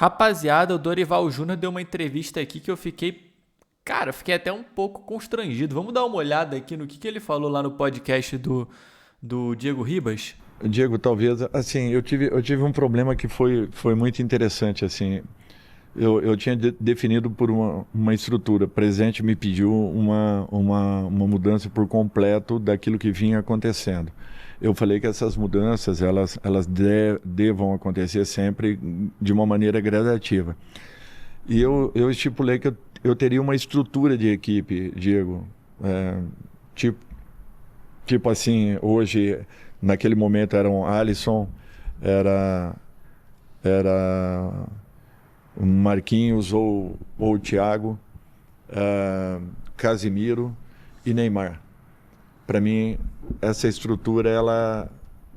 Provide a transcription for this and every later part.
Rapaziada, o Dorival Júnior deu uma entrevista aqui que eu fiquei... Cara, fiquei até um pouco constrangido. Vamos dar uma olhada aqui no que ele falou lá no podcast do Diego Ribas? Diego, talvez, assim, eu tive um problema que foi muito interessante, assim. Eu tinha definido por uma estrutura. O presidente me pediu uma mudança por completo daquilo que vinha acontecendo. Eu falei que essas mudanças, devam acontecer sempre de uma maneira gradativa. E eu estipulei que eu teria uma estrutura de equipe, Diego. Tipo, tipo assim, hoje, naquele momento, eram Alisson, era o Marquinhos ou o Thiago, Casimiro e Neymar. Para mim, essa estrutura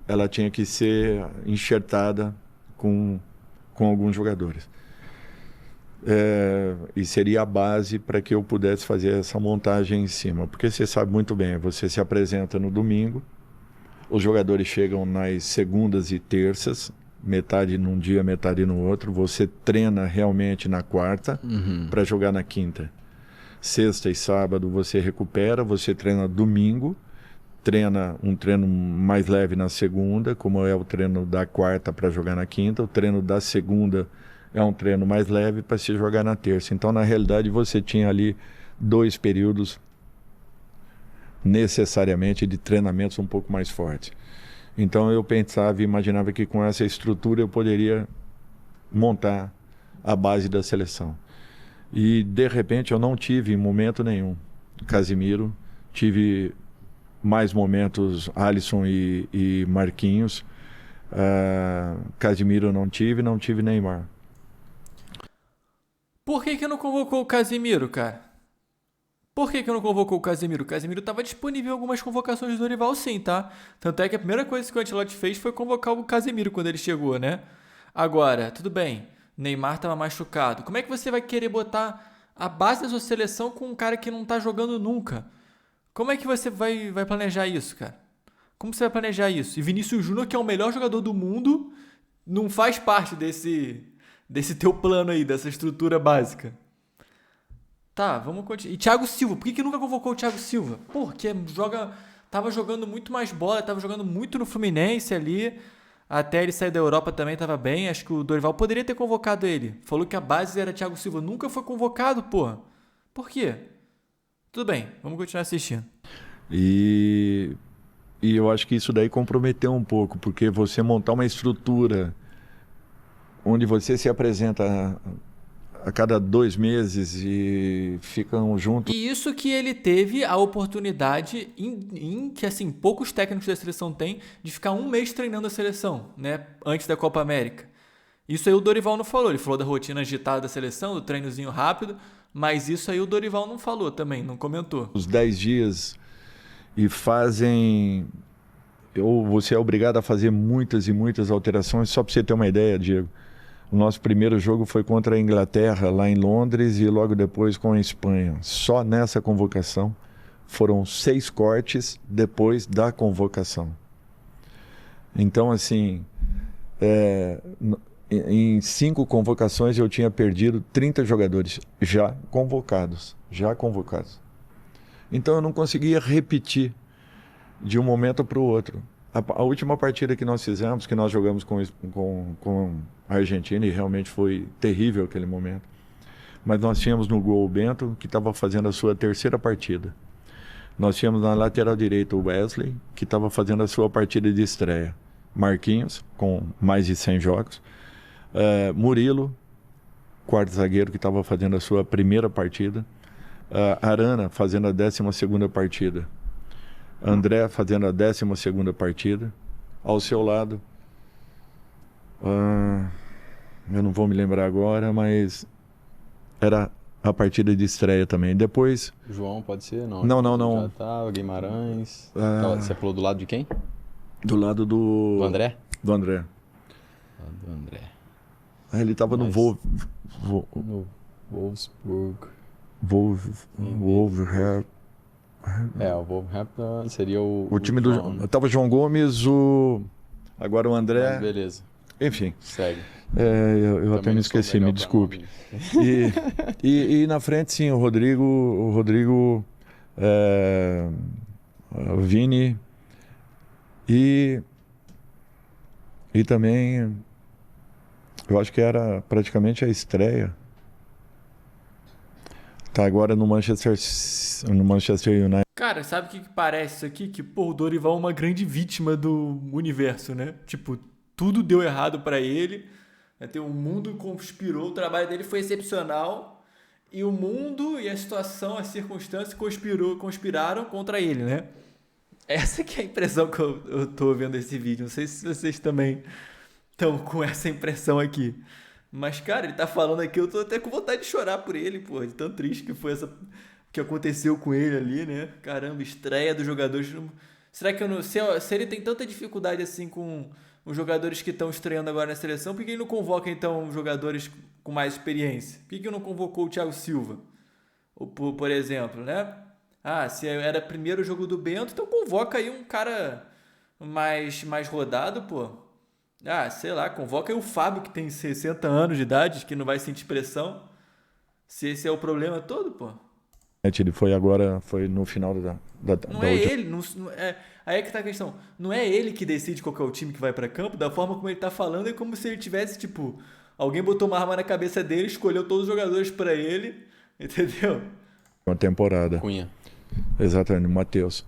ela tinha que ser enxertada com alguns jogadores. E seria a base para que eu pudesse fazer essa montagem em cima. Porque você sabe muito bem, você se apresenta no domingo, os jogadores chegam nas segundas e terças, metade num dia, metade no outro. Você treina realmente na quarta para jogar na quinta. Sexta e sábado você recupera, você treina domingo, treina um treino mais leve na segunda, como é o treino da quarta para jogar na quinta. O treino da segunda é um treino mais leve para se jogar na terça. Então, na realidade, você tinha ali 2 períodos necessariamente de treinamentos um pouco mais fortes. Então eu pensava e imaginava que com essa estrutura eu poderia montar a base da seleção. E de repente eu não tive em momento nenhum Casimiro, tive mais momentos Alisson e Marquinhos. Casimiro eu não tive Neymar. Por que não convocou o Casemiro, cara? Por que não convocou o Casemiro? O Casemiro estava disponível em algumas convocações do Dorival, sim, tá? Tanto é que a primeira coisa que o Ancelotti fez foi convocar o Casemiro quando ele chegou, né? Agora, tudo bem, Neymar estava machucado. Como é que você vai querer botar a base da sua seleção com um cara que não tá jogando nunca? Como é que você vai planejar isso, cara? Como você vai planejar isso? E Vinícius Júnior, que é o melhor jogador do mundo, não faz parte desse teu plano aí, dessa estrutura básica. Tá, vamos continuar. E Thiago Silva, por que nunca convocou o Thiago Silva? Porque tava jogando muito mais bola, tava jogando muito no Fluminense ali. Até ele sair da Europa também tava bem. Acho que o Dorival poderia ter convocado ele. Falou que a base era Thiago Silva. Nunca foi convocado, porra. Por quê? Tudo bem, vamos continuar assistindo. E eu acho que isso daí comprometeu um pouco, porque você montar uma estrutura onde você se apresenta a cada 2 meses e ficam juntos. E isso que ele teve a oportunidade, que assim, poucos técnicos da seleção têm, de ficar um mês treinando a seleção, né? Antes da Copa América. Isso aí o Dorival não falou. Ele falou da rotina agitada da seleção, do treinozinho rápido, mas isso aí o Dorival não falou também, não comentou. Os 10 dias e fazem... Você é obrigado a fazer muitas e muitas alterações. Só para você ter uma ideia, Diego, o nosso primeiro jogo foi contra a Inglaterra, lá em Londres, e logo depois com a Espanha. Só nessa convocação foram 6 cortes depois da convocação. Então, assim, em 5 convocações eu tinha perdido 30 jogadores já convocados. Então eu não conseguia repetir de um momento para o outro. A última partida que nós fizemos, que nós jogamos com a Argentina, e realmente foi terrível aquele momento, mas nós tínhamos no gol o Bento, que estava fazendo a sua 3ª partida. Nós tínhamos na lateral direita o Wesley, que estava fazendo a sua partida de estreia. Marquinhos, com mais de 100 jogos. Murilo, quarto zagueiro, que estava fazendo a sua primeira partida. Arana, fazendo a 12ª partida. André fazendo a 12ª partida. Ao seu lado, eu não vou me lembrar agora, mas era a partida de estreia também. Depois... João, pode ser? Não. Não. Já tava, Guimarães. Você falou do lado de quem? Do lado do... Do André? Do André. Do André. Ele estava no No Wolverhampton. O Wolverhampton seria o time João, do... Tava João Gomes, agora o André... Mas beleza. Enfim, Segue. eu até Também me não sou esqueci, legal me pra desculpe. nome. E na frente, sim, o Rodrigo, é, o Vini e, e também, eu acho que era praticamente a estreia. Tá agora no Manchester United. Cara, sabe o que parece isso aqui? Que, pô, o Dorival é uma grande vítima do universo, né? Tipo, tudo deu errado pra ele. Até o mundo conspirou, o trabalho dele foi excepcional. E o mundo e a situação, as circunstâncias conspiraram contra ele, né? Essa que é a impressão que eu tô vendo esse vídeo. Não sei se vocês também estão com essa impressão aqui. Mas, cara, ele tá falando aqui, eu tô até com vontade de chorar por ele, pô. De tão triste que foi essa que aconteceu com ele ali, né? Caramba, estreia dos jogadores. Será que eu não. Se ele tem tanta dificuldade assim com os jogadores que estão estreando agora na seleção, por que ele não convoca então jogadores com mais experiência? Por que não convocou o Thiago Silva? Ou, por exemplo, né? Ah, se era primeiro jogo do Bento, então convoca aí um cara mais rodado, pô. Ah, sei lá, convoca aí o Fábio, que tem 60 anos de idade, que não vai sentir pressão. Se esse é o problema todo, pô. Ele foi agora, foi no final Não da é última. ele, aí é que tá a questão. Não é ele que decide qual que é o time que vai pra campo, da forma como ele tá falando, é como se ele tivesse, tipo, alguém botou uma arma na cabeça dele, escolheu todos os jogadores pra ele, entendeu? Uma temporada. Cunha. Exatamente, o Matheus.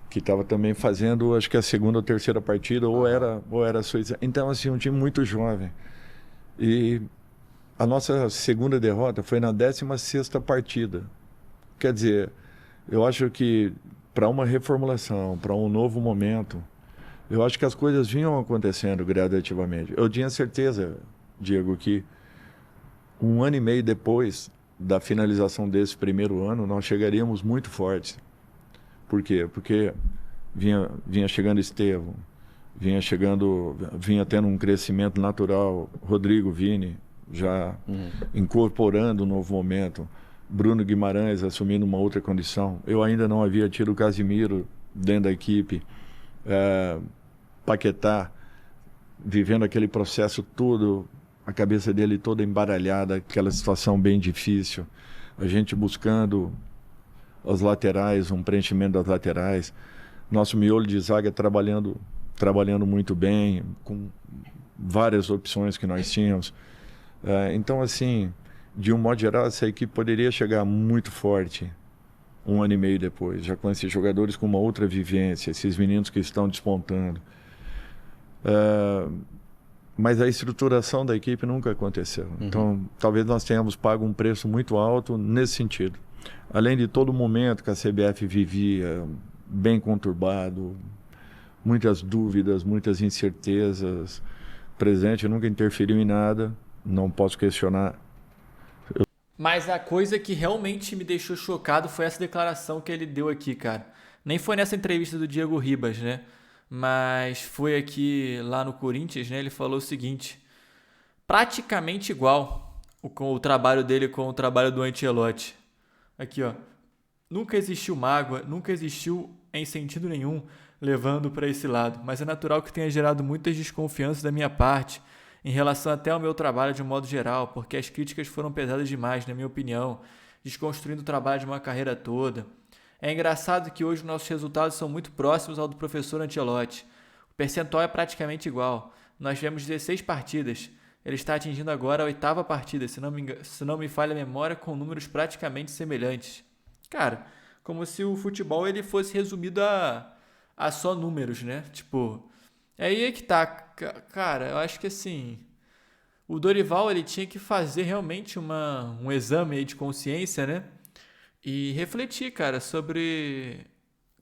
Que estava também fazendo, acho que a segunda ou terceira partida, ou era a sua. Então, assim, um time muito jovem. E a nossa segunda derrota foi na 16ª partida. Quer dizer, eu acho que para uma reformulação, para um novo momento, eu acho que as coisas vinham acontecendo gradativamente. Eu tinha certeza, Diego, que um ano e meio depois da finalização desse primeiro ano, nós chegaríamos muito fortes. Por quê? Porque vinha chegando Estevão, vinha tendo um crescimento natural, Rodrigo, Vini, já incorporando um novo momento, Bruno Guimarães assumindo uma outra condição. Eu ainda não havia tido o Casimiro dentro da equipe, Paquetá vivendo aquele processo todo, a cabeça dele toda embaralhada, aquela situação bem difícil, a gente buscando as laterais, um preenchimento das laterais, nosso miolo de zaga trabalhando muito bem, com várias opções que nós tínhamos. Então, assim, de um modo geral, essa equipe poderia chegar muito forte um ano e meio depois, já com esses jogadores com uma outra vivência, esses meninos que estão despontando. Mas a estruturação da equipe nunca aconteceu. Então, talvez nós tenhamos pago um preço muito alto nesse sentido. Além de todo o momento que a CBF vivia, bem conturbado, muitas dúvidas, muitas incertezas. O presidente nunca interferiu em nada, não posso questionar. Mas a coisa que realmente me deixou chocado foi essa declaração que ele deu aqui, cara. Nem foi nessa entrevista do Diego Ribas, né? Mas foi aqui lá no Corinthians, né? Ele falou o seguinte: praticamente igual com o trabalho dele com o trabalho do Ancelotti. Aqui, ó. Nunca existiu mágoa, nunca existiu em sentido nenhum levando para esse lado, mas é natural que tenha gerado muitas desconfianças da minha parte em relação até ao meu trabalho de um modo geral, porque as críticas foram pesadas demais, na minha opinião, desconstruindo o trabalho de uma carreira toda. É engraçado que hoje nossos resultados são muito próximos ao do professor Ancelotti. O percentual é praticamente igual. Nós tivemos 16 partidas. Ele está atingindo agora a 8ª partida, se não me falha a memória, com números praticamente semelhantes. Cara, como se o futebol ele fosse resumido a só números, né? Tipo, aí é que tá. Cara, eu acho que assim, o Dorival ele tinha que fazer realmente um exame aí de consciência, né? E refletir, cara, sobre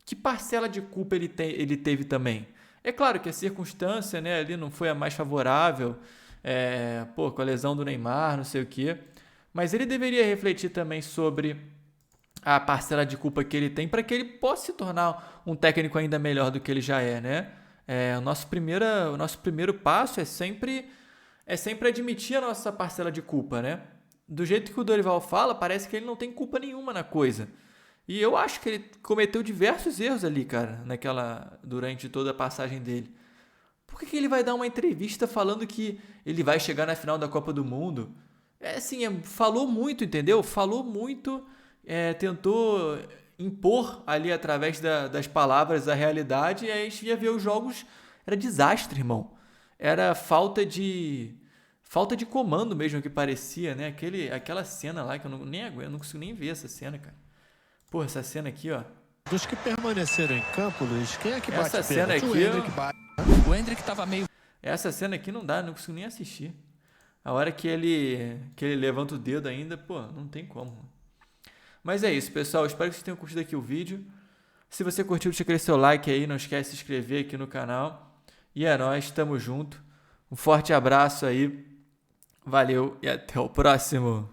que parcela de culpa ele teve também. É claro que a circunstância, né, ali não foi a mais favorável, com a lesão do Neymar, não sei o quê. Mas ele deveria refletir também sobre a parcela de culpa que ele tem para que ele possa se tornar um técnico ainda melhor do que ele já é, né? O nosso primeiro passo é sempre admitir a nossa parcela de culpa, né? Do jeito que o Dorival fala, parece que ele não tem culpa nenhuma na coisa. E eu acho que ele cometeu diversos erros ali, cara, durante toda a passagem dele. Por que ele vai dar uma entrevista falando que ele vai chegar na final da Copa do Mundo? É assim, falou muito, entendeu? Falou muito, tentou impor ali através das palavras a realidade, e aí a gente ia ver os jogos, era desastre, irmão. Era falta de comando mesmo que parecia, né? Aquela cena lá que eu nem aguento, eu não consigo nem ver essa cena, cara. Porra, essa cena aqui, ó. Dos que permaneceram em campo, Luiz, quem é que bate Essa cena pênalti? aqui, O Endrick bate. O Endrick tava meio... Essa cena aqui não dá, não consigo nem assistir. A hora que ele levanta o dedo ainda, pô, não tem como. Mas é isso, pessoal. Espero que vocês tenham curtido aqui o vídeo. Se você curtiu, deixa aquele seu like aí. Não esquece de se inscrever aqui no canal. E é nóis, tamo junto. Um forte abraço aí. Valeu e até o próximo.